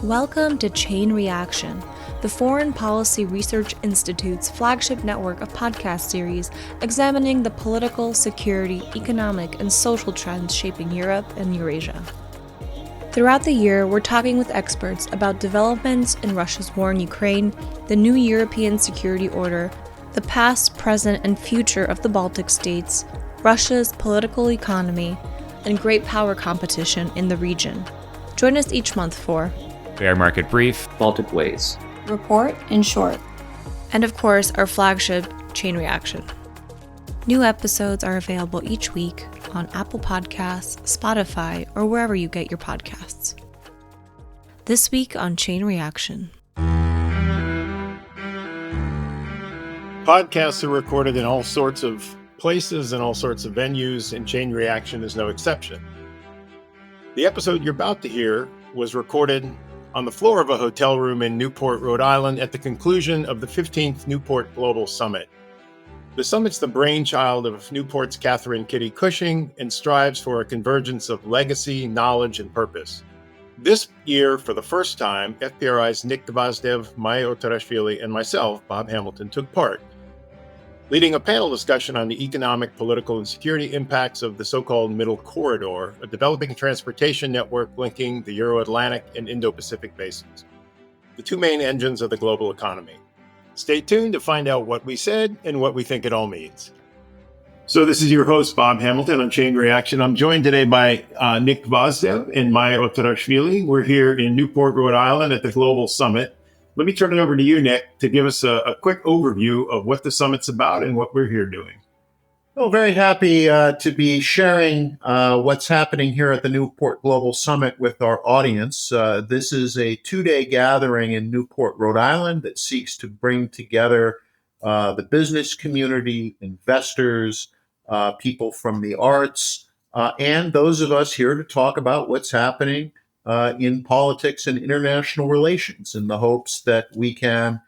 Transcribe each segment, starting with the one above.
Welcome to Chain Reaction, the Foreign Policy Research Institute's flagship network of podcast series examining the political, security, economic, and social trends shaping Europe and Eurasia. Throughout the year, we're talking with experts about developments in Russia's war in Ukraine, the new European security order, the past, present, and future of the Baltic states, Russia's political economy, and great power competition in the region. Join us each month for Bear Market Brief, Baltic Ways, Report in Short, and of course, our flagship, Chain Reaction. New episodes are available each week on Apple Podcasts, Spotify, or wherever you get your podcasts. This week on Chain Reaction. Podcasts are recorded in all sorts of places and all sorts of venues, and Chain Reaction is no exception. The episode you're about to hear was recorded on the floor of a hotel room in Newport, Rhode Island at the conclusion of the 15th Newport Global Summit. The summit's the brainchild of Newport's Catherine Kitty Cushing and strives for a convergence of legacy, knowledge, and purpose. This year, for the first time, FPRI's Nick Gvozdev, Maya Otarashvili, and myself, Bob Hamilton, took part, leading a panel discussion on the economic, political, and security impacts of the so-called Middle Corridor, a developing transportation network linking the Euro-Atlantic and Indo-Pacific basins, the two main engines of the global economy. Stay tuned to find out what we said and what we think it all means. So this is your host, Bob Hamilton on Chain Reaction. I'm joined today by Nick Gvozdev and Maya Otarashvili. We're here in Newport, Rhode Island at the Global Summit. Let me turn it over to you, Nick, to give us a quick overview of what the summit's about and what we're here doing. Well, very happy to be sharing what's happening here at the Newport Global Summit with our audience. This is a two-day gathering in Newport, Rhode Island that seeks to bring together the business community, investors, people from the arts, and those of us here to talk about what's happening in politics and international relations in the hopes that we can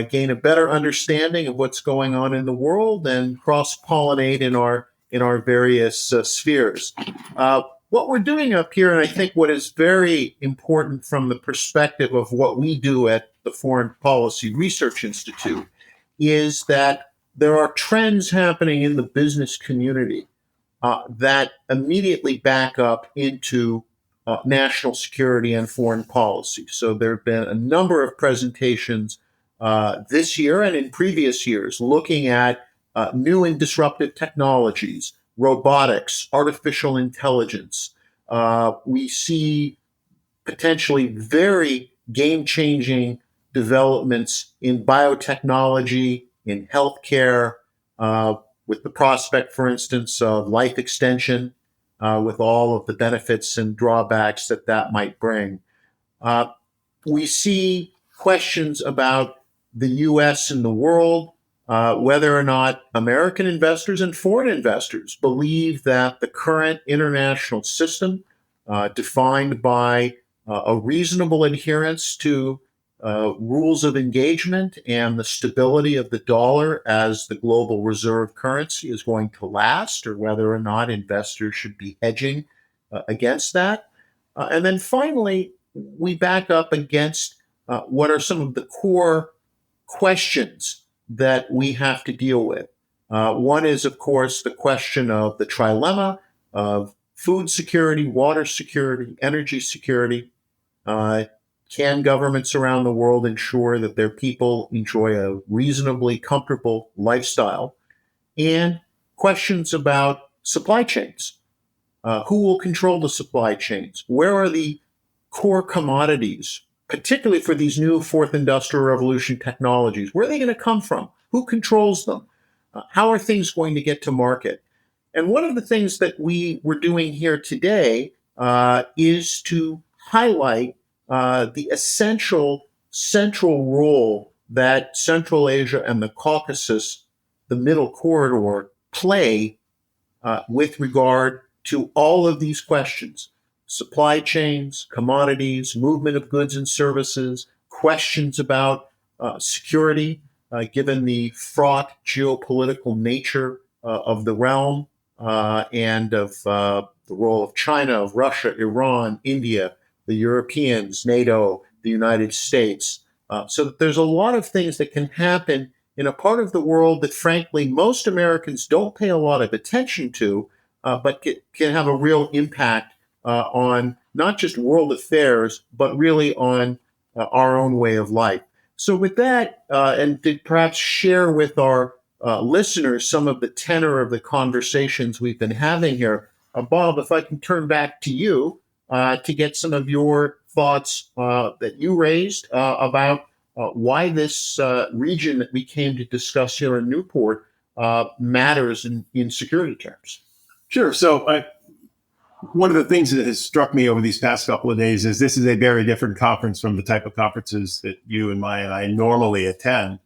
gain a better understanding of what's going on in the world and cross-pollinate in our various spheres. What we're doing up here, and I think what is very important from the perspective of what we do at the Foreign Policy Research Institute, is that there are trends happening in the business community that immediately back up into national security and foreign policy. So there have been a number of presentations this year and in previous years looking at new and disruptive technologies, robotics, artificial intelligence. We see potentially very game-changing developments in biotechnology, in healthcare, with the prospect, for instance, of life extension, with all of the benefits and drawbacks that might bring. We see questions about the U.S. and the world, whether or not American investors and foreign investors believe that the current international system, defined by a reasonable adherence to rules of engagement and the stability of the dollar as the global reserve currency, is going to last, or whether or not investors should be hedging against that. And then finally, we back up against what are some of the core questions that we have to deal with. One is, of course, the question of the trilemma of food security, water security, energy security. Can governments around the world ensure that their people enjoy a reasonably comfortable lifestyle? And questions about supply chains. Who will control the supply chains? Where are the core commodities, particularly for these new fourth industrial revolution technologies? Where are they going to come from? Who controls them? How are things going to get to market? And one of the things that we were doing here today is to highlight the essential central role that Central Asia and the Caucasus, the Middle Corridor, play with regard to all of these questions: supply chains, commodities, movement of goods and services, questions about security, given the fraught geopolitical nature of the realm and of the role of China, of Russia, Iran, India, the Europeans, NATO, the United States. So that there's a lot of things that can happen in a part of the world that, frankly, most Americans don't pay a lot of attention to, but can have a real impact on not just world affairs, but really on our own way of life. So with that, and to perhaps share with our listeners some of the tenor of the conversations we've been having here, Bob, if I can turn back to you to get some of your thoughts that you raised about why this region that we came to discuss here in Newport matters in security terms. Sure. So one of the things that has struck me over these past couple of days is this is a very different conference from the type of conferences that you and I normally attend.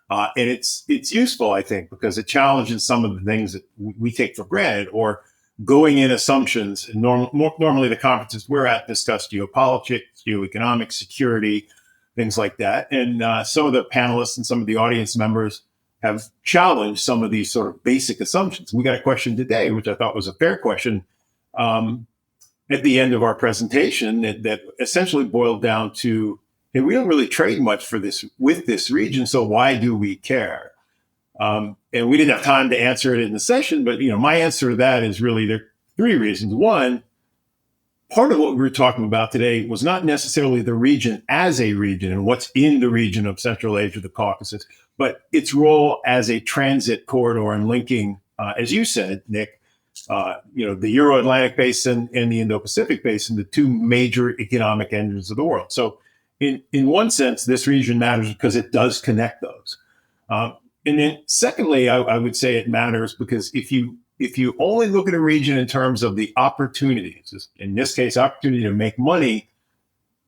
And it's useful, I think, because it challenges some of the things that we take for granted or going in assumptions. Normally the conferences we're at discuss geopolitics, geoeconomics, security, things like that. And some of the panelists and some of the audience members have challenged some of these sort of basic assumptions. We got a question today, which I thought was a fair question, at the end of our presentation that essentially boiled down to, hey, we don't really trade much with this region, so why do we care? And we didn't have time to answer it in the session, but my answer to that is really there are three reasons. One, part of what we were talking about today was not necessarily the region as a region and what's in the region of Central Asia, the Caucasus, but its role as a transit corridor and linking, as you said, Nick, the Euro-Atlantic basin and the Indo-Pacific basin, the two major economic engines of the world. So in one sense, this region matters because it does connect those. And then secondly, I would say it matters because if you only look at a region in terms of the opportunities, in this case, opportunity to make money,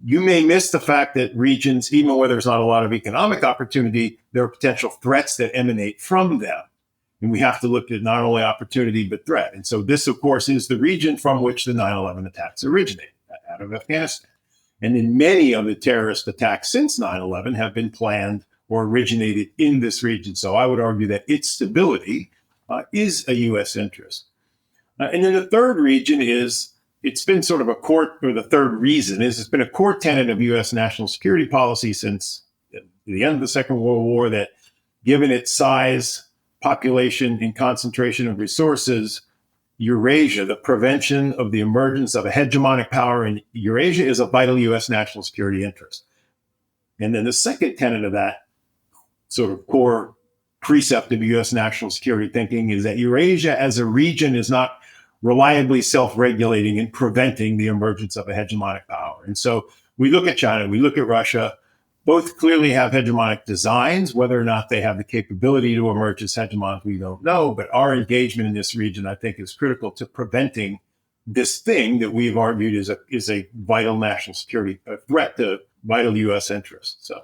you may miss the fact that regions, even where there's not a lot of economic opportunity, there are potential threats that emanate from them. And we have to look at not only opportunity, but threat. And so this, of course, is the region from which the 9/11 attacks originated, out of Afghanistan. And then many of the terrorist attacks since 9/11 have been planned or originated in this region. So I would argue that its stability is a U.S. interest. And then the third region is, it's been sort of the third reason is it's been a core tenet of U.S. national security policy since the end of the Second World War that given its size, population, and concentration of resources, Eurasia, the prevention of the emergence of a hegemonic power in Eurasia is a vital U.S. national security interest. And then the second tenet of that sort of core precept of U.S. national security thinking is that Eurasia as a region is not reliably self-regulating and preventing the emergence of a hegemonic power. And so we look at China, we look at Russia, both clearly have hegemonic designs. Whether or not they have the capability to emerge as hegemons, we don't know. But our engagement in this region, I think, is critical to preventing this thing that we've argued is a vital national security threat to vital U.S. interests. So,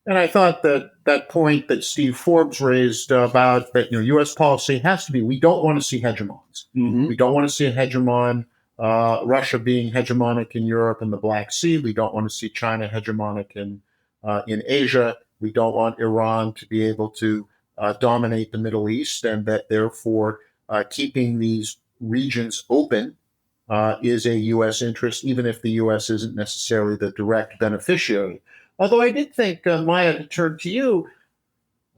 and I thought that point that Steve Forbes raised about that, U.S. policy has to be, we don't want to see hegemons. Mm-hmm. We don't want to see a hegemon, Russia being hegemonic in Europe and the Black Sea. We don't want to see China hegemonic in Asia. We don't want Iran to be able to dominate the Middle East, and that therefore keeping these regions open is a U.S. interest, even if the U.S. isn't necessarily the direct beneficiary. Although I did think, Maya, to turn to you,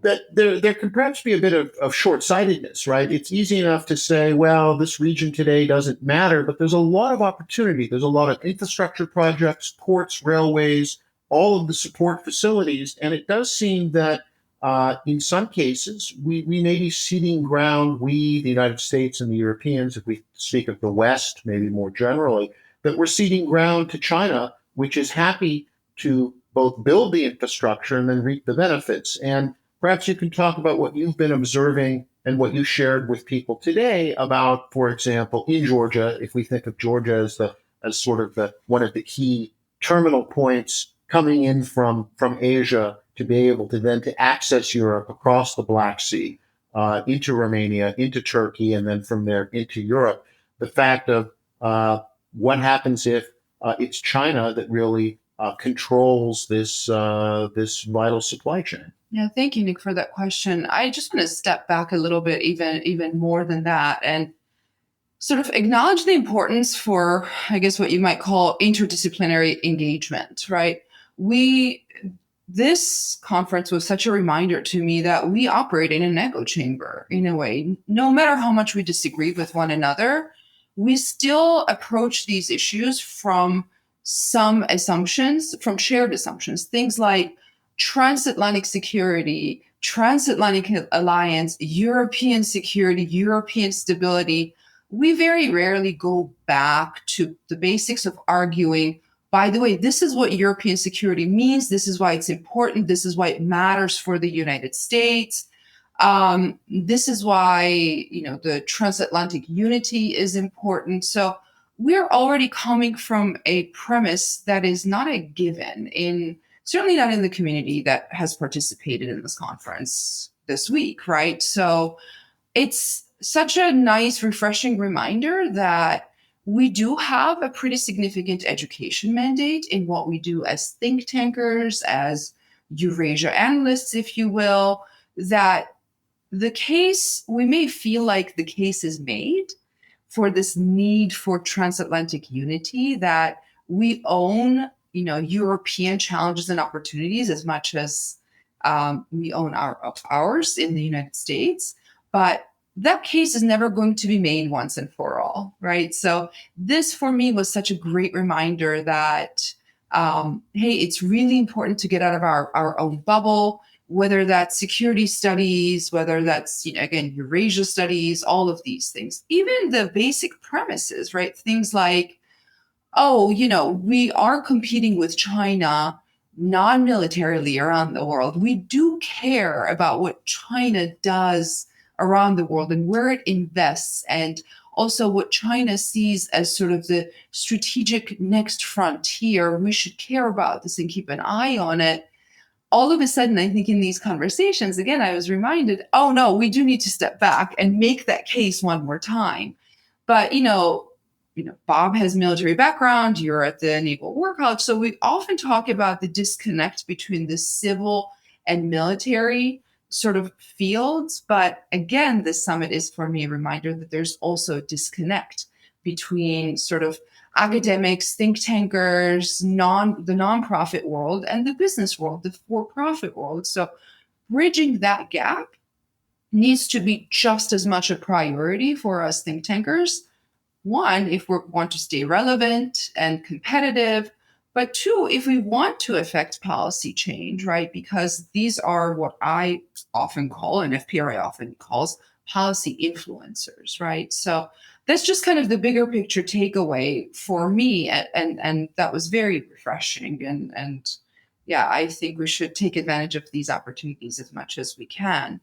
that there can perhaps be a bit of short-sightedness, right? It's easy enough to say, well, this region today doesn't matter, but there's a lot of opportunity. There's a lot of infrastructure projects, ports, railways, all of the support facilities. And it does seem that in some cases, we may be ceding ground, we, the United States and the Europeans, if we speak of the West, maybe more generally, that we're ceding ground to China, which is happy to both build the infrastructure and then reap the benefits. And perhaps you can talk about what you've been observing and what you shared with people today about, for example, in Georgia, if we think of Georgia as sort of one of the key terminal points coming in from Asia to be able to then to access Europe across the Black Sea, into Romania, into Turkey, and then from there into Europe. The fact of what happens if it's China that really controls this vital supply chain. Yeah, thank you, Nick, for that question. I just want to step back a little bit, even more than that. And sort of acknowledge the importance for, I guess, what you might call interdisciplinary engagement, right? This conference was such a reminder to me that we operate in an echo chamber in a way. No matter how much we disagree with one another, we still approach these issues from some assumptions, from shared assumptions, things like transatlantic security, transatlantic alliance, European security, European stability. We very rarely go back to the basics of arguing, by the way, this is what European security means. This is why it's important. This is why it matters for the United States. This is why, the transatlantic unity is important. So we're already coming from a premise that is not a given certainly not in the community that has participated in this conference this week, right? So it's such a nice, refreshing reminder that we do have a pretty significant education mandate in what we do as think tankers, as Eurasia analysts, if you will, that we may feel like the case is made for this need for transatlantic unity, that we own, European challenges and opportunities as much as we own ours in the United States. But that case is never going to be made once and for all, right? So this for me was such a great reminder that, hey, it's really important to get out of our own bubble, whether that's security studies, whether that's, again, Eurasia studies, all of these things, even the basic premises, right? Things like, we are competing with China non-militarily around the world. We do care about what China does around the world and where it invests, and also what China sees as sort of the strategic next frontier. We should care about this and keep an eye on it. All of a sudden, I think in these conversations, again, I was reminded, oh no, we do need to step back and make that case one more time. But, Bob has military background, you're at the Naval War College. So we often talk about the disconnect between the civil and military sort of fields. But again, this summit is for me a reminder that there's also a disconnect between sort of academics, think tankers, the nonprofit world, and the business world, the for-profit world. So bridging that gap needs to be just as much a priority for us think tankers. One, if we want to stay relevant and competitive, but two, if we want to affect policy change, right? Because these are what I often call, and FPRI often calls, policy influencers, right? So that's just kind of the bigger picture takeaway for me, and that was very refreshing. And yeah, I think we should take advantage of these opportunities as much as we can.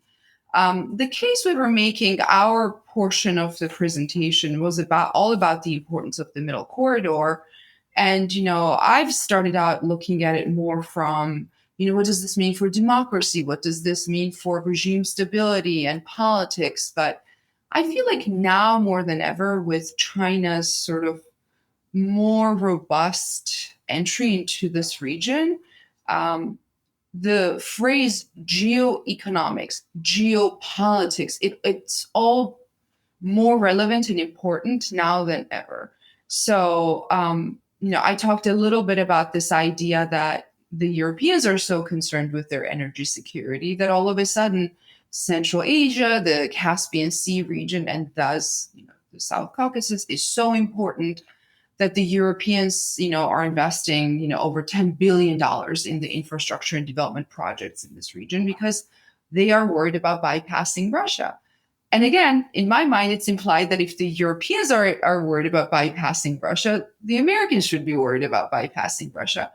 The case we were making, our portion of the presentation was all about the importance of the middle corridor. And, I've started out looking at it more from, what does this mean for democracy? What does this mean for regime stability and politics? But I feel like now more than ever, with China's sort of more robust entry into this region, the phrase geoeconomics, geopolitics, it's all more relevant and important now than ever. So, I talked a little bit about this idea that the Europeans are so concerned with their energy security that all of a sudden Central Asia, the Caspian Sea region, and thus, the South Caucasus is so important that the Europeans, are investing, over $10 billion in the infrastructure and development projects in this region because they are worried about bypassing Russia. And again, in my mind, it's implied that if the Europeans are worried about bypassing Russia, the Americans should be worried about bypassing Russia.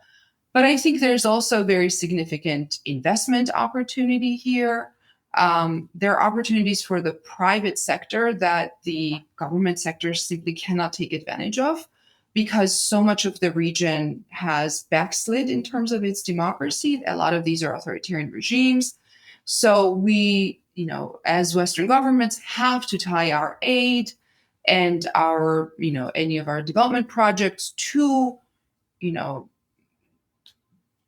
But I think there's also very significant investment opportunity here. There are opportunities for the private sector that the government sector simply cannot take advantage of, because so much of the region has backslid in terms of its democracy. A lot of these are authoritarian regimes. So we, as Western governments, have to tie our aid and our, any of our development projects to,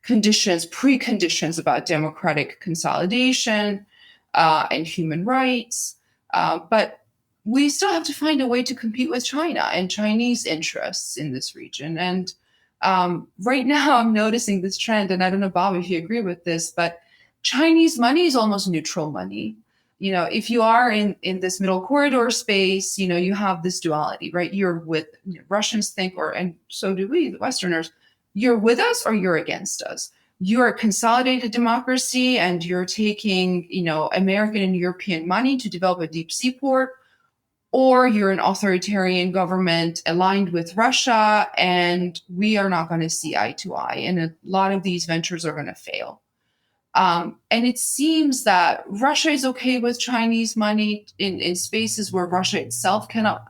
preconditions about democratic consolidation and human rights. But we still have to find a way to compete with China and Chinese interests in this region. And right now, I'm noticing this trend, and I don't know, Bob, if you agree with this, but Chinese money is almost neutral money. If you are in this middle corridor space, you have this duality, right? You're with Russians think, and so do we, the Westerners, you're with us or you're against us. You're a consolidated democracy and you're taking, American and European money to develop a deep seaport, or you're an authoritarian government aligned with Russia, and we are not going to see eye to eye. And a lot of these ventures are going to fail. And it seems that Russia is okay with Chinese money in spaces where Russia itself cannot.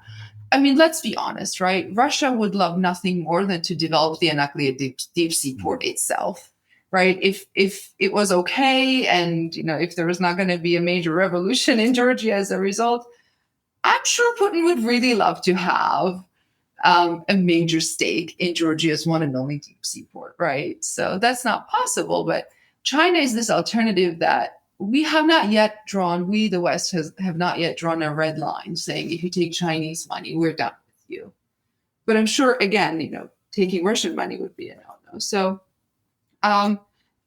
I mean, let's be honest, right? Russia would love nothing more than to develop the Anaklia deep seaport itself, right? If it was okay, and if there was not going to be a major revolution in Georgia as a result, I'm sure Putin would really love to have a major stake in Georgia's one and only deep seaport, right? So that's not possible. But China is this alternative that we have not yet drawn. We, the West, have not yet drawn a red line saying, if you take Chinese money, we're done with you. But I'm sure, again, taking Russian money would be a no-no. So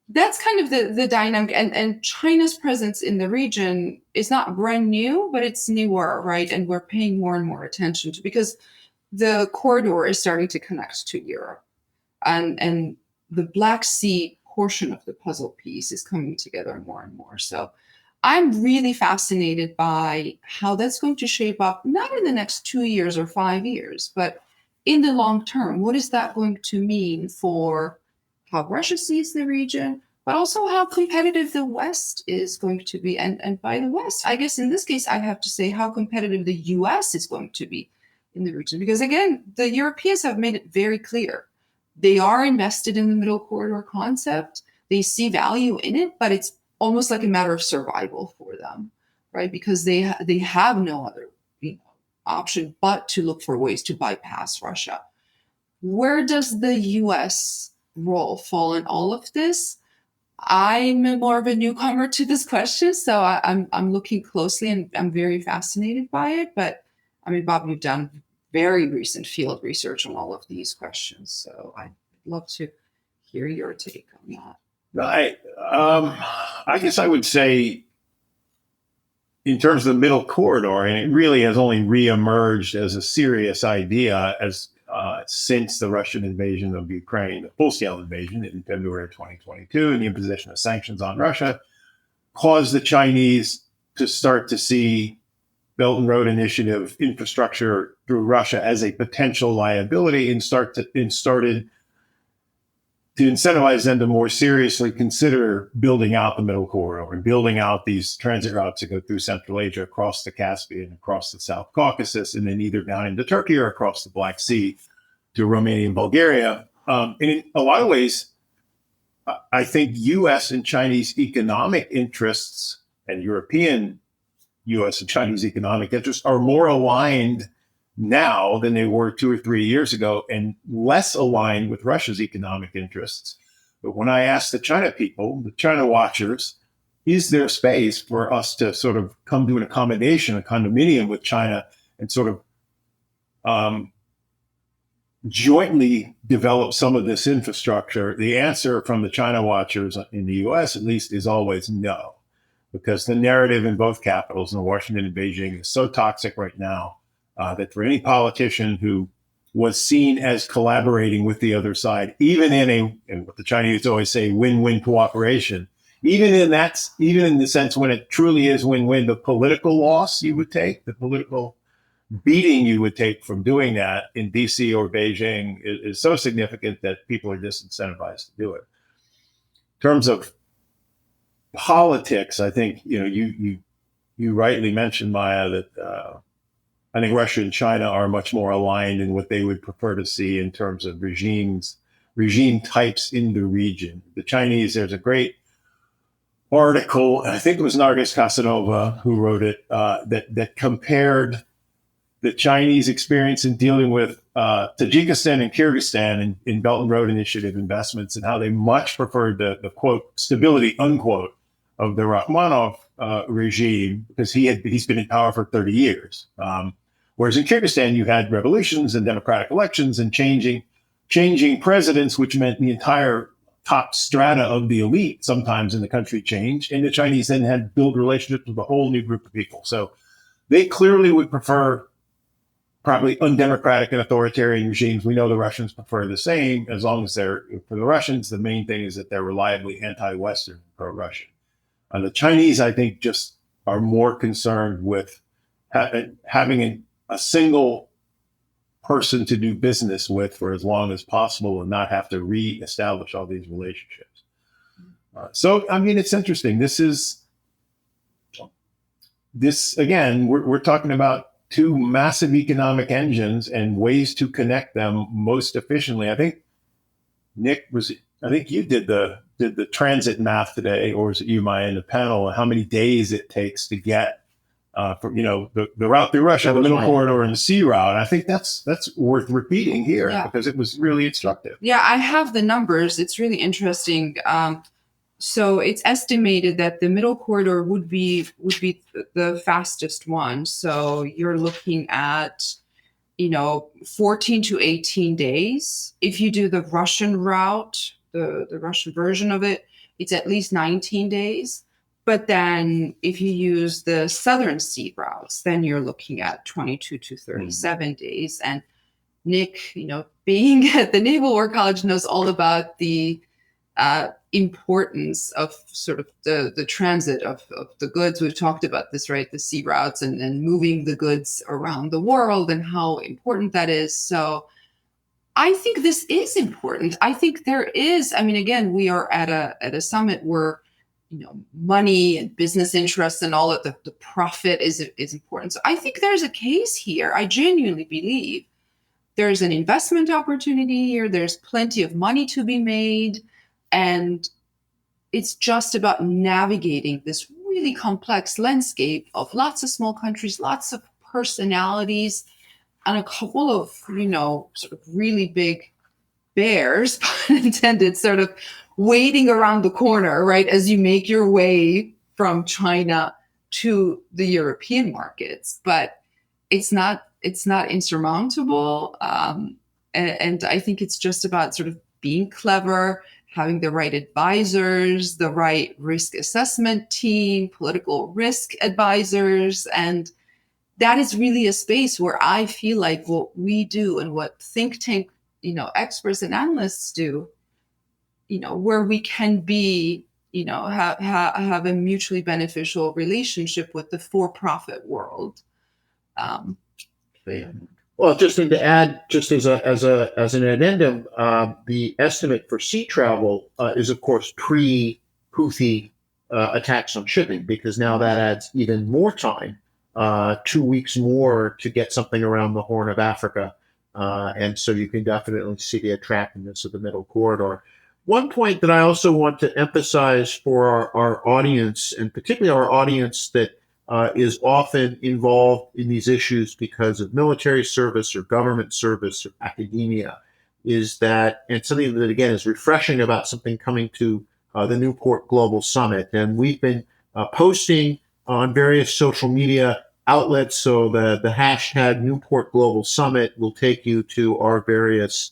that's kind of the dynamic. And China's presence in the region is not brand new, but it's newer, right? And we're paying more and more attention to, because the corridor is starting to connect to Europe. And the Black Sea portion of the puzzle piece is coming together more and more. So I'm really fascinated by how that's going to shape up, not in the next 2 years or 5 years, but in the long term. What is that going to mean for how Russia sees the region, but also how competitive the West is going to be? And by the West, I guess in this case, I have to say how competitive the US is going to be in the region. Because again, the Europeans have made it very clear. They are invested in the middle corridor concept. They see value in it, but it's almost like a matter of survival for them, right? Because they have no other option but to look for ways to bypass Russia. Where does the U.S. role fall in all of this? I'm more of a newcomer to this question, so I'm looking closely and I'm very fascinated by it. But I mean, Bob, you've done very recent field research on all of these questions, so I'd love to hear your take on that. I guess I would say, in terms of the middle corridor, and it really has only reemerged as a serious idea since the Russian invasion of Ukraine, the full-scale invasion in February of 2022, and the imposition of sanctions on Russia, caused the Chinese to start to see Belt and Road Initiative infrastructure through Russia as a potential liability, and started to incentivize them to more seriously consider building out the middle corridor and building out these transit routes that go through Central Asia, across the Caspian, across the South Caucasus, and then either down into Turkey or across the Black Sea to Romania and Bulgaria. And in a lot of ways, I think U.S. and Chinese economic interests and European U.S. and Chinese economic interests are more aligned now than they were 2 or 3 years ago, and less aligned with Russia's economic interests. But when I ask the China people, the China watchers, is there space for us to sort of come to an accommodation, a condominium with China, and sort of jointly develop some of this infrastructure? The answer from the China watchers in the U.S., at least, is always no, because the narrative in both capitals, in Washington and Beijing, is so toxic right now that for any politician who was seen as collaborating with the other side, even and what the Chinese always say, win-win cooperation, even in the sense when it truly is win-win, the political loss you would take, the political beating you would take from doing that in DC or Beijing is so significant that people are disincentivized to do it. In terms of politics, I think, you rightly mentioned, Maya, that I think Russia and China are much more aligned in what they would prefer to see in terms of regime types in the region. The Chinese, there's a great article, I think it was Nargis Casanova who wrote it, that compared the Chinese experience in dealing with Tajikistan and Kyrgyzstan in Belt and Road Initiative investments, and how they much preferred the quote, stability, unquote, of the Rachmanov regime, because he's been in power for 30 years. Whereas in Kyrgyzstan, you had revolutions and democratic elections and changing presidents, which meant the entire top strata of the elite sometimes in the country changed. And the Chinese then had to build relationships with a whole new group of people. So they clearly would prefer probably undemocratic and authoritarian regimes. We know the Russians prefer the same, as long as they're, for the Russians, the main thing is that they're reliably anti-Western, pro-Russian. The Chinese, I think, just are more concerned with having a single person to do business with for as long as possible and not have to reestablish all these relationships. So, I mean, it's interesting. This again, we're talking about two massive economic engines and ways to connect them most efficiently. I think you did the transit math today, or is it you, Maya, in the panel, and how many days it takes to get from the route through Russia, the middle corridor, and the sea route. I think that's worth repeating here because it was really instructive. Yeah, I have the numbers. It's really interesting. So it's estimated that the middle corridor would be the fastest one. So you're looking at 14 to 18 days. If you do the Russian route, the Russian version of it, it's at least 19 days. But then if you use the southern sea routes, then you're looking at 22 to 37 days. And Nick, being at the Naval War College, knows all about the importance of sort of the transit of the goods. We've talked about this, right? The sea routes and moving the goods around the world and how important that is. So I think this is important. I think there is, again, we are at a summit where money and business interests and all of the profit is important. So I think there's a case here. I genuinely believe there's an investment opportunity here. There's plenty of money to be made. And it's just about navigating this really complex landscape of lots of small countries, lots of personalities, and a couple of, sort of really big bears, pun intended, sort of waiting around the corner, right, as you make your way from China to the European markets. But it's not insurmountable. And I think it's just about sort of being clever, having the right advisors, the right risk assessment team, political risk advisors. And that is really a space where I feel like what we do and what think tank, experts and analysts do, where we can be, have a mutually beneficial relationship with the for-profit world. Well, just to add, just as an addendum, the estimate for sea travel is, of course, pre-Houthi attacks on shipping, because now that adds even more time, 2 weeks more to get something around the Horn of Africa. And so you can definitely see the attractiveness of the middle corridor. One point that I also want to emphasize for our audience, and particularly our audience that is often involved in these issues because of military service or government service or academia, is that, and something that, again, is refreshing about something coming to the Newport Global Summit. And we've been posting on various social media outlets. So the hashtag Newport Global Summit will take you to our various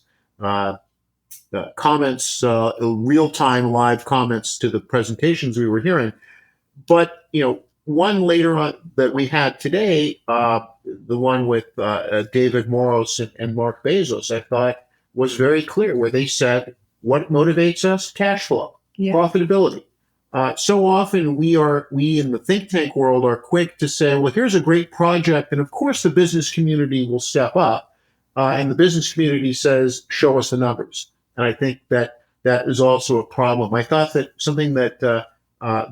comments, real-time live comments to the presentations we were hearing. But, one later on that we had today, the one with David Moros and Mark Bezos, I thought was very clear, where they said, what motivates us? Cash flow, profitability. So often we in the think tank world are quick to say, well, here's a great project. And of course, the business community will step up. And the business community says, show us the numbers. And I think that is also a problem. I thought that something that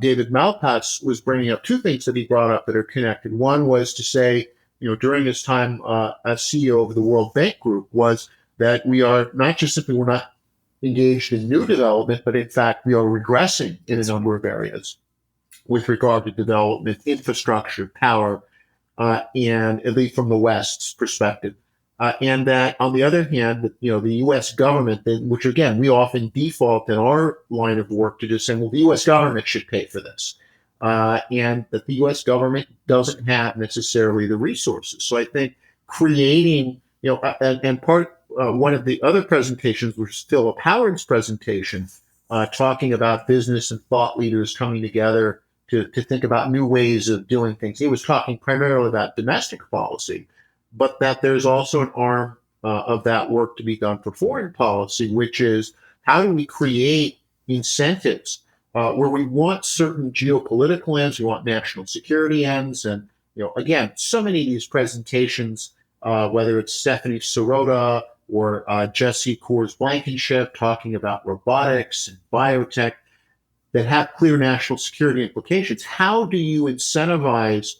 David Malpass was bringing up, two things that he brought up that are connected. One was to say, during his time as CEO of the World Bank Group, was that we are not just simply, we're not engaged in new development, but in fact, we are regressing in a number of areas with regard to development, infrastructure, power, and at least from the West's perspective. And that, on the other hand, the U.S. government, which again we often default in our line of work to just saying, well, the U.S. government should pay for this, and that the U.S. government doesn't have necessarily the resources. So I think creating, and part one of the other presentations was Philip Howard's presentation, talking about business and thought leaders coming together to think about new ways of doing things. He was talking primarily about domestic policy, but that there's also an arm of that work to be done for foreign policy, which is how do we create incentives where we want certain geopolitical ends, we want national security ends, and again, so many of these presentations, whether it's Stephanie Sirota or Jesse Coors-Blankenship talking about robotics and biotech that have clear national security implications. How do you incentivize,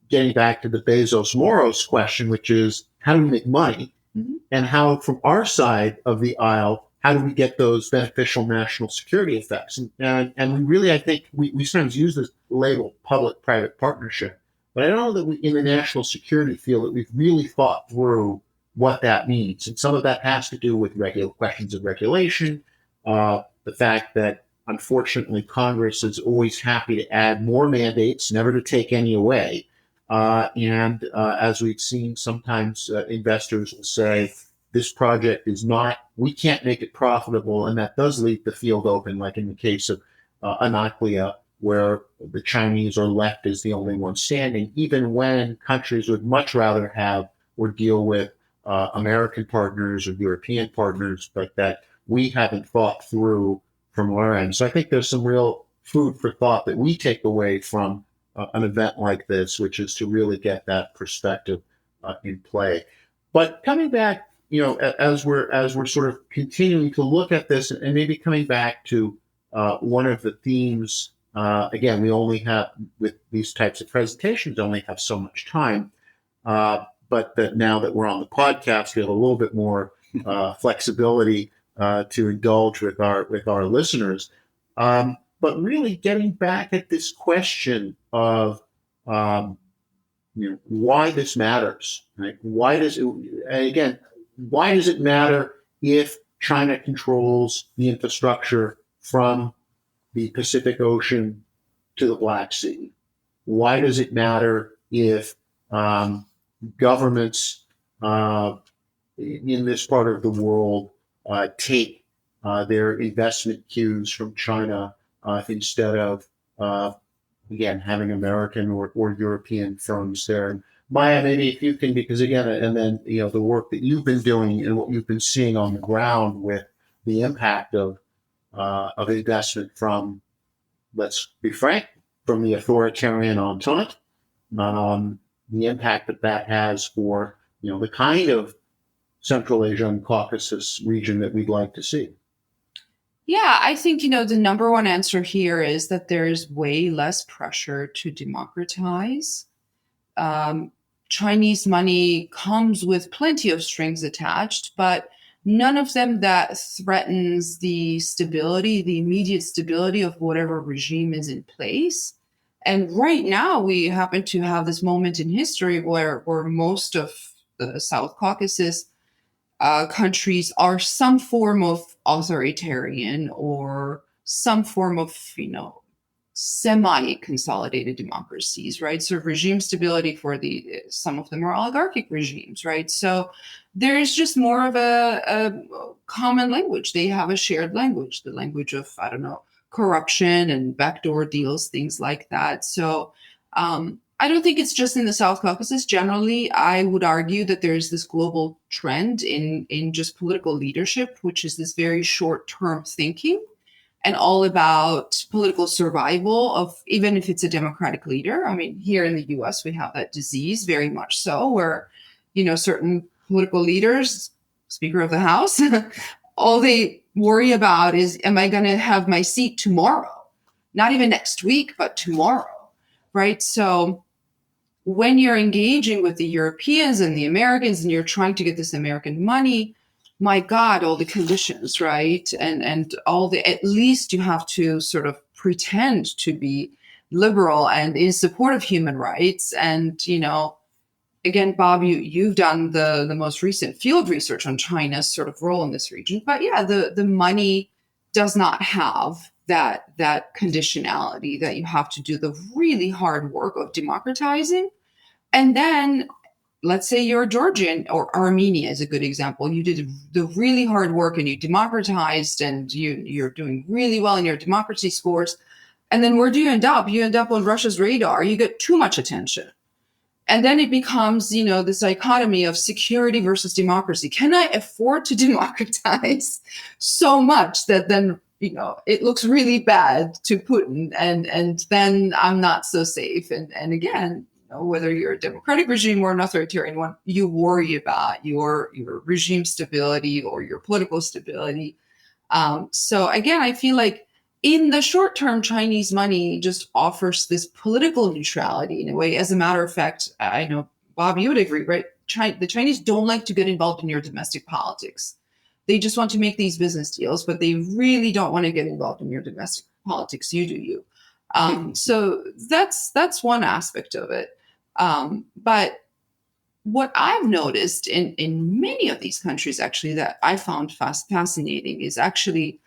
getting back to the Bezos-Moros question, which is how do we make money? Mm-hmm. And how, from our side of the aisle, how do we get those beneficial national security effects? And we really, I think, we sometimes use this label public-private partnership, but I don't know that we, in the national security field, that we've really thought through what that means. And some of that has to do with questions of regulation, the fact that, unfortunately, Congress is always happy to add more mandates, never to take any away. And as we've seen, sometimes investors will say, this project is not, we can't make it profitable. And that does leave the field open, like in the case of Anaklia, where the Chinese are left as the only one standing, even when countries would much rather have or deal with American partners or European partners, but that we haven't thought through from our end. So I think there's some real food for thought that we take away from an event like this, which is to really get that perspective in play. But coming back, as we're sort of continuing to look at this, and maybe coming back to one of the themes, again, we only have, with these types of presentations, only have so much time. But that now that we're on the podcast, we have a little bit more flexibility to indulge with our listeners. But really getting back at this question of why this matters, right? Why does it matter if China controls the infrastructure from the Pacific Ocean to the Black Sea? Why does it matter if governments in this part of the world take their investment cues from China instead of, again, having American or European firms there? Maya, maybe if you can, because again, and then the work that you've been doing and what you've been seeing on the ground with the impact of investment from, let's be frank, from the authoritarian Entente, the impact that has for the kind of Central Asia and Caucasus region that we'd like to see. Yeah, I think, the number one answer here is that there's way less pressure to democratize. Chinese money comes with plenty of strings attached, but none of them that threatens the immediate stability of whatever regime is in place. And right now, we happen to have this moment in history where most of the South Caucasus countries are some form of authoritarian or some form of, semi-consolidated democracies, right? So regime stability for some of them are oligarchic regimes, right? So there is just more of a common language. They have a shared language, the language of, corruption and backdoor deals, things like that. So I don't think it's just in the South Caucasus. Generally, I would argue that there's this global trend in just political leadership, which is this very short-term thinking and all about political survival of, even if it's a democratic leader. I mean, here in the US, we have that disease very much so, where, certain political leaders, Speaker of the House, all they worry about is, am I going to have my seat tomorrow? Not even next week, but tomorrow, right? So when you're engaging with the Europeans and the Americans and you're trying to get this American money, my God, all the conditions, right? And all at least you have to sort of pretend to be liberal and in support of human rights and, again, Bob, you've done the most recent field research on China's sort of role in this region. But yeah, the money does not have that conditionality that you have to do the really hard work of democratizing. And then let's say you're Georgian, or Armenia is a good example. You did the really hard work and you democratized, and you're doing really well in your democracy scores. And then where do you end up? You end up on Russia's radar. You get too much attention. And then it becomes, this dichotomy of security versus democracy. Can I afford to democratize so much that then, it looks really bad to Putin, and then I'm not so safe. And again, whether you're a democratic regime or an authoritarian one, you worry about your regime stability or your political stability. So again, I feel like in the short term, Chinese money just offers this political neutrality in a way. As a matter of fact, I know, Bob, you would agree, right? The Chinese don't like to get involved in your domestic politics. They just want to make these business deals, but they really don't want to get involved in your domestic politics. You do you. So that's one aspect of it. But what I've noticed in many of these countries, actually, that I found fascinating is actually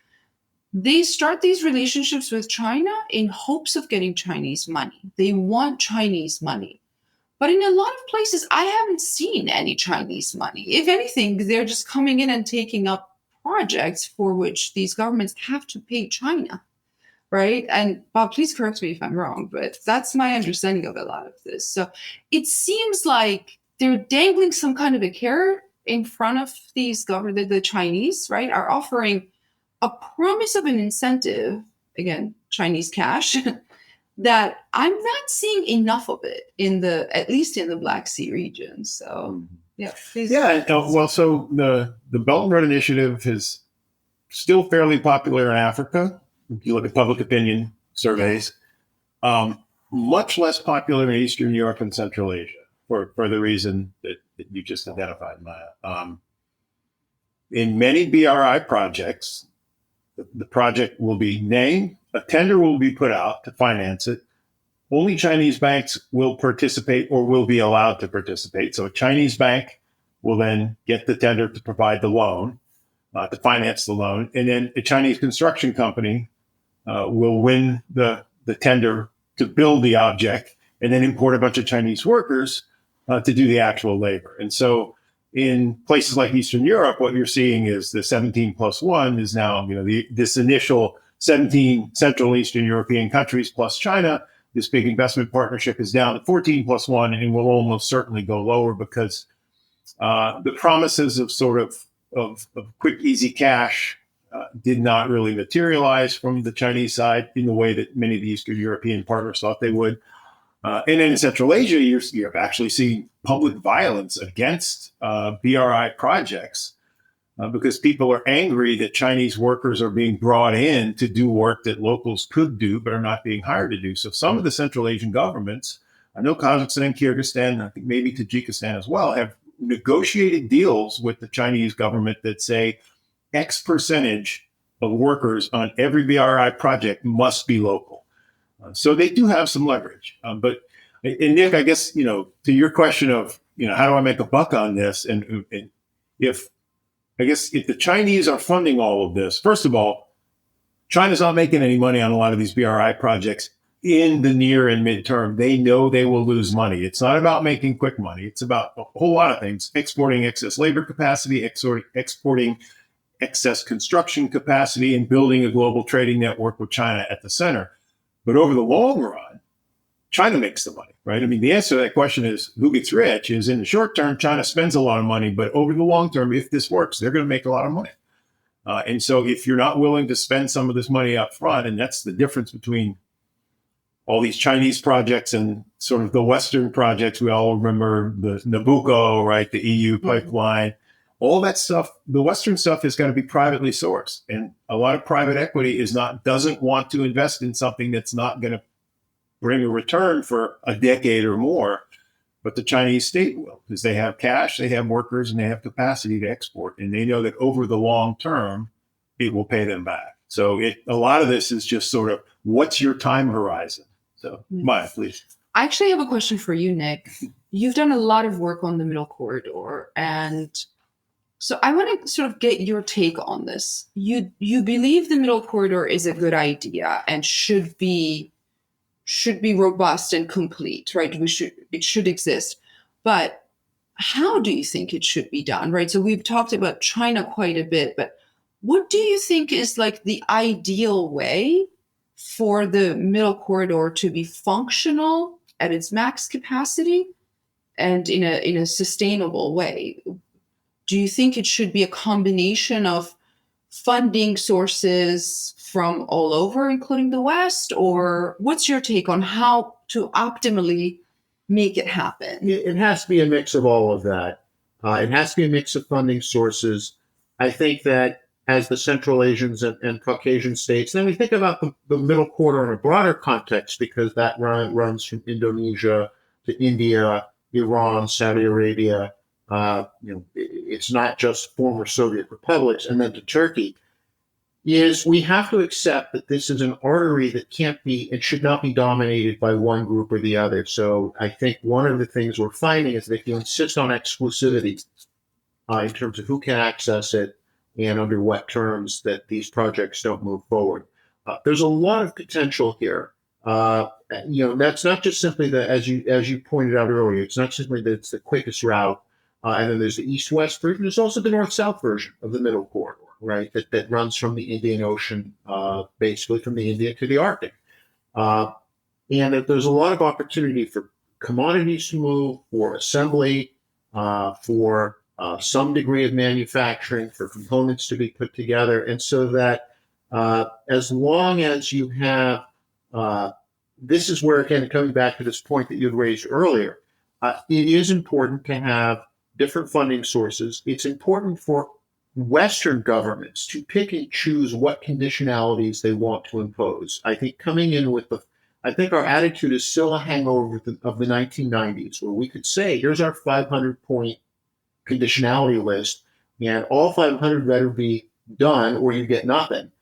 they start these relationships with China in hopes of getting Chinese money. They want Chinese money. But in a lot of places, I haven't seen any Chinese money. If anything, they're just coming in and taking up projects for which these governments have to pay China, right? And Bob, please correct me if I'm wrong, but that's my understanding of a lot of this. So it seems like they're dangling some kind of a carrot in front of these government, the Chinese, right, are offering a promise of an incentive, again, Chinese cash, that I'm not seeing enough of it at least in the Black Sea region. So yeah, please. Yeah. Well, so the Belt and Road Initiative is still fairly popular in Africa. If you look at public opinion surveys, much less popular in Eastern Europe and Central Asia for the reason that you just identified, Maya. In many BRI projects, the project will be named, a tender will be put out to finance it. Only Chinese banks will participate or will be allowed to participate. So a Chinese bank will then get the tender to provide the loan, to finance the loan. And then a Chinese construction company will win the tender to build the object and then import a bunch of Chinese workers to do the actual labor. And so in places like Eastern Europe, what you're seeing is the 17 plus 1 is now, this initial 17 Central Eastern European countries plus China. This big investment partnership is down to 14 plus 1 and will almost certainly go lower because the promises of sort of quick, easy cash did not really materialize from the Chinese side in the way that many of the Eastern European partners thought they would. And then in Central Asia, you're actually seeing public violence against BRI projects because people are angry that Chinese workers are being brought in to do work that locals could do but are not being hired to do. So some of the Central Asian governments, I know Kazakhstan, Kyrgyzstan, I think maybe Tajikistan as well, have negotiated deals with the Chinese government that say X percentage of workers on every BRI project must be local. So they do have some leverage. And Nick, I guess, to your question of, how do I make a buck on this? And if the Chinese are funding all of this, first of all, China's not making any money on a lot of these BRI projects in the near and midterm. They know they will lose money. It's not about making quick money. It's about a whole lot of things: exporting excess labor capacity, exporting excess construction capacity, and building a global trading network with China at the center. But over the long run, China makes the money, right? I mean, the answer to that question is who gets rich is in the short term, China spends a lot of money, but over the long term, if this works, they're going to make a lot of money. And so if you're not willing to spend some of this money up front, and that's the difference between all these Chinese projects and sort of the Western projects, we all remember the Nabucco, right? The EU pipeline, all that stuff, the Western stuff is going to be privately sourced. And a lot of private equity doesn't want to invest in something that's not going to bring a return for a decade or more. But the Chinese state will, because they have cash, they have workers, and they have capacity to export. And they know that over the long term, it will pay them back. So a lot of this is just sort of, what's your time horizon? So Maya, please. I actually have a question for you, Nick. you've done a lot of work on the middle corridor, and so I want to sort of get your take on this. You believe the middle corridor is a good idea and should be robust and complete, right? It should exist. But how do you think it should be done, right? So we've talked about China quite a bit, but what do you think is like the ideal way for the middle corridor to be functional at its max capacity and in a sustainable way? Do you think it should be a combination of funding sources from all over, including the West? Or what's your take on how to optimally make it happen? It has to be a mix of all of that. It has to be a mix of funding sources. I think that as the Central Asians and Caucasian states, then we think about the middle corridor in a broader context, because that runs from Indonesia to India, Iran, Saudi Arabia. It's not just former Soviet republics, and then to Turkey. Is we have to accept that this is an artery that can't be, it should not be dominated by one group or the other. So I think one of the things we're finding is that if you insist on exclusivity in terms of who can access it and under what terms, that these projects don't move forward. There's a lot of potential here. That's not just simply as you pointed out earlier, it's not simply that it's the quickest route. And then there's the east-west version. There's also the north-south version of the middle corridor, right? That runs from the Indian Ocean, basically from the India to the Arctic. And that there's a lot of opportunity for commodities to move, for assembly, for some degree of manufacturing, for components to be put together. And so that as long as you have, this is where, again, coming back to this point that you'd raised earlier, it is important to have different funding sources. It's important for Western governments to pick and choose what conditionalities they want to impose. I think coming in with I think our attitude is still a hangover of the 1990s, where we could say, here's our 500-point conditionality list, and all 500 better be done or you get nothing,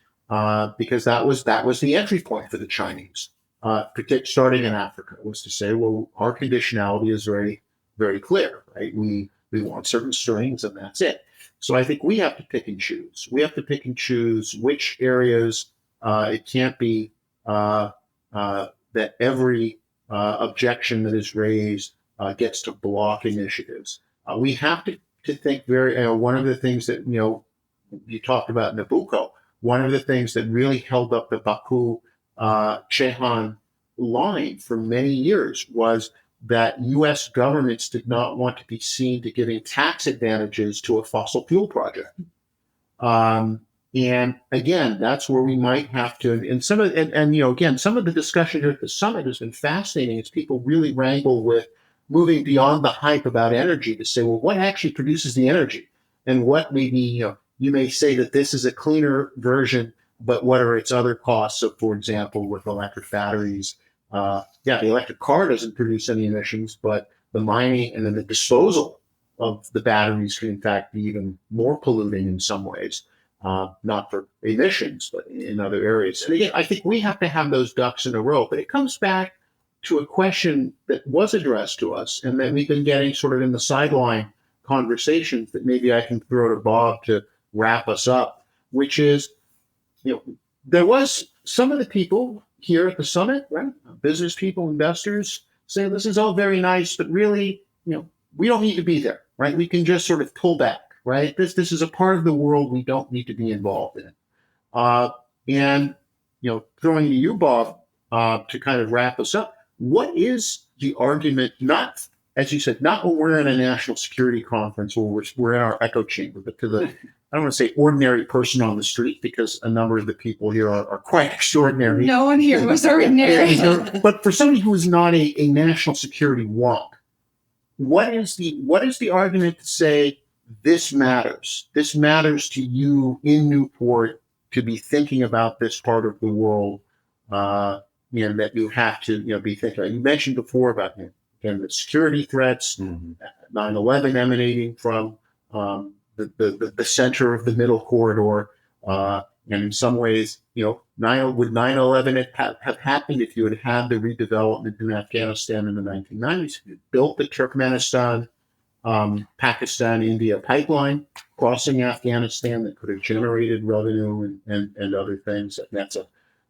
because that was the entry point for the Chinese, starting in Africa, was to say, well, our conditionality is very, very clear, right? We want certain strings, and that's it. So I think we have to pick and choose. We have to pick and choose which areas. It can't be that every objection that is raised gets to block initiatives. We have to think very. One of the things that you talked about Nabucco. One of the things that really held up the Baku-Ceyhan line for many years was that U.S. governments did not want to be seen to giving tax advantages to a fossil fuel project. And again, that's where we might have to, and some of the discussion here at the summit has been fascinating as people really wrangle with moving beyond the hype about energy to say, well, what actually produces the energy? And what maybe, you may say that this is a cleaner version, but what are its other costs? So, for example, with electric batteries, the electric car doesn't produce any emissions, but the mining and then the disposal of the batteries can in fact be even more polluting in some ways, not for emissions, but in other areas. And again, I think we have to have those ducks in a row, but it comes back to a question that was addressed to us and that we've been getting sort of in the sideline conversations that maybe I can throw to Bob to wrap us up, which is, there was some of the people here at the summit, right? Business people, investors say this is all very nice, but really, we don't need to be there, right? We can just sort of pull back, right? This is a part of the world we don't need to be involved in. And throwing to you, Bob, to kind of wrap us up, what is the argument? Not, as you said, not when we're in a national security conference or we're in our echo chamber, but to the I don't want to say ordinary person on the street, because a number of the people here are quite extraordinary. No one here was ordinary. But for somebody who is not a national security wonk, what is the argument to say this matters? This matters to you in Newport to be thinking about this part of the world, that you have to be thinking about. You mentioned before about the security threats, 9/11 emanating from the center of the middle corridor, And in some ways, would 9/11 have happened if you had had the redevelopment in Afghanistan in the 1990s? You built the Turkmenistan, Pakistan, India pipeline crossing Afghanistan that could have generated revenue and other things. And that's a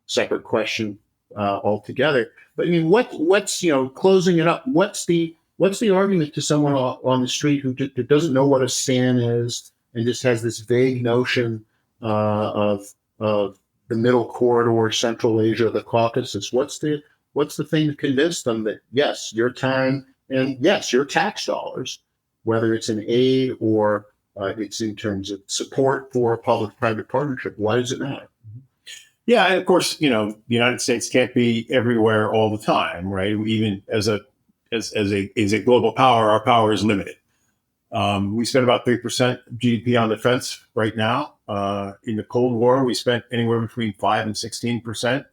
separate question altogether. But I mean, what's closing it up? What's the argument to someone on the street who doesn't know what a SAN is and just has this vague notion of the Middle Corridor, Central Asia, the Caucasus? What's the thing to convince them that yes, your time and yes, your tax dollars, whether it's in aid or it's in terms of support for public-private partnership, why does it matter? Yeah, and of course, the United States can't be everywhere all the time, right? Even as a global power, our power is limited. We spend about 3% of GDP on defense right now. In the Cold War, we spent anywhere between 5 and 16%.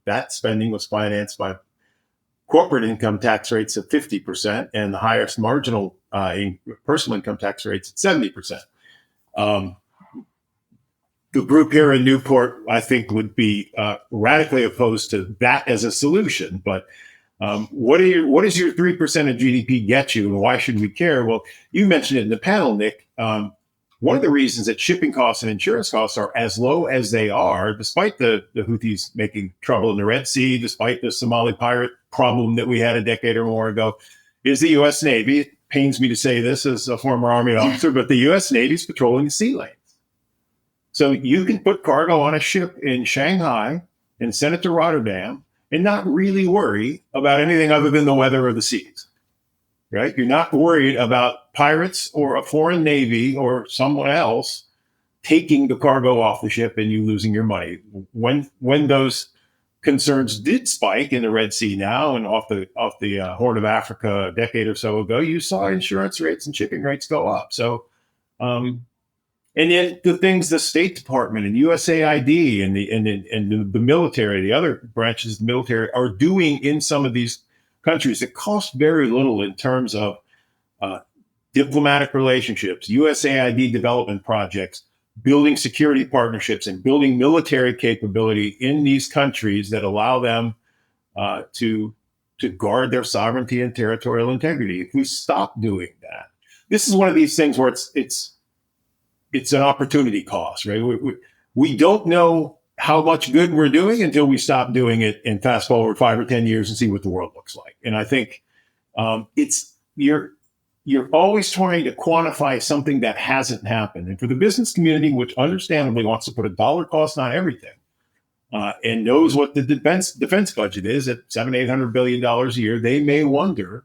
That spending was financed by corporate income tax rates of 50% and the highest marginal personal income tax rates at 70%. The group here in Newport, I think, would be radically opposed to that as a solution. But what does your 3% of GDP get you, and why should we care? Well, you mentioned it in the panel, Nick. One of the reasons that shipping costs and insurance costs are as low as they are, despite the Houthis making trouble in the Red Sea, despite the Somali pirate problem that we had a decade or more ago, is the U.S. Navy. It pains me to say this as a former Army officer, but the U.S. Navy is patrolling the sea lanes. So you can put cargo on a ship in Shanghai and send it to Rotterdam and not really worry about anything other than the weather or the seas, right? You're not worried about pirates or a foreign navy or someone else taking the cargo off the ship and you losing your money. When those concerns did spike in the Red Sea now and off the Horn of Africa a decade or so ago, you saw insurance rates and shipping rates go up. So, and yet the things the State Department and USAID and the military, the other branches of the military are doing in some of these countries, it costs very little in terms of diplomatic relationships, USAID development projects, building security partnerships and building military capability in these countries that allow them to guard their sovereignty and territorial integrity. If we stop doing that, this is one of these things where it's an opportunity cost, right? We don't know how much good we're doing until we stop doing it and fast forward 5 or 10 years and see what the world looks like. And I think you're always trying to quantify something that hasn't happened. And for the business community, which understandably wants to put a dollar cost on everything, and knows what the defense budget is at $700-800 billion a year, they may wonder,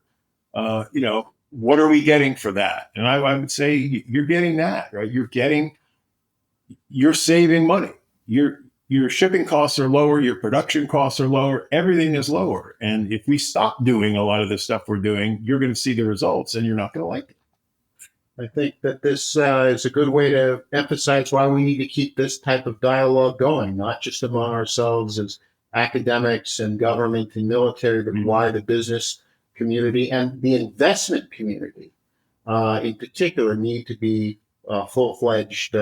what are we getting for that? And I would say you're getting that, right? You're saving money. Your shipping costs are lower, your production costs are lower, everything is lower. And if we stop doing a lot of the stuff we're doing, you're going to see the results and you're not going to like it. I think that this is a good way to emphasize why we need to keep this type of dialogue going, not just among ourselves as academics and government and military, but why the business community and the investment community in particular need to be full-fledged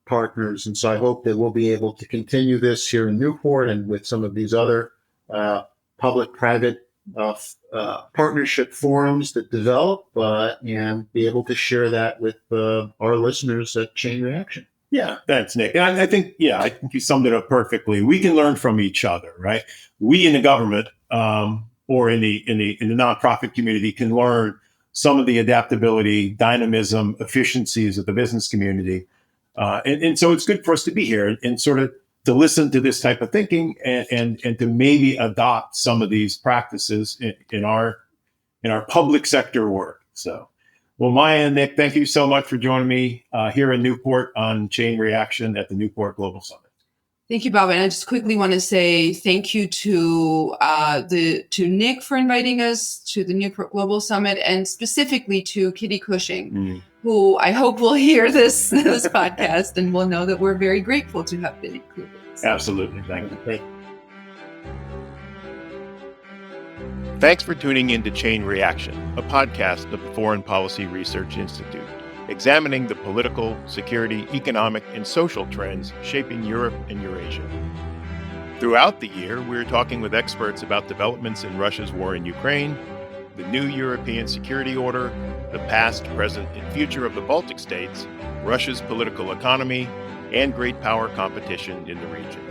partners. And so I hope that we'll be able to continue this here in Newport and with some of these other public-private partnership forums that develop and be able to share that with our listeners at Chain Reaction. Yeah, thanks, Nick. And I think you summed it up perfectly. We can learn from each other, right? We in the government or in the nonprofit community can learn some of the adaptability, dynamism, efficiencies of the business community. And so it's good for us to be here and sort of to listen to this type of thinking and to maybe adopt some of these practices in our public sector work. So, well, Maya and Nick, thank you so much for joining me here in Newport on Chain Reaction at the Newport Global Summit. Thank you, Bob. And I just quickly want to say thank you to Nick for inviting us to the Newport Global Summit, and specifically to Kitty Cushing, who I hope will hear this podcast and will know that we're very grateful to have been included. Absolutely. Thank you. Thanks for tuning in to Chain Reaction, a podcast of the Foreign Policy Research Institute. examining the political, security, economic, and social trends shaping Europe and Eurasia. Throughout the year, we're talking with experts about developments in Russia's war in Ukraine, the new European security order, the past, present, and future of the Baltic states, Russia's political economy, and great power competition in the region.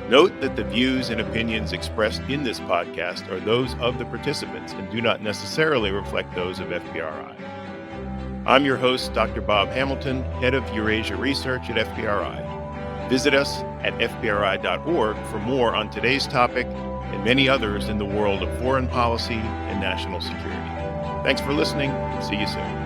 Note that the views and opinions expressed in this podcast are those of the participants and do not necessarily reflect those of FPRI. I'm your host, Dr. Bob Hamilton, Head of Eurasia Research at FPRI. Visit us at fpri.org for more on today's topic and many others in the world of foreign policy and national security. Thanks for listening. See you soon.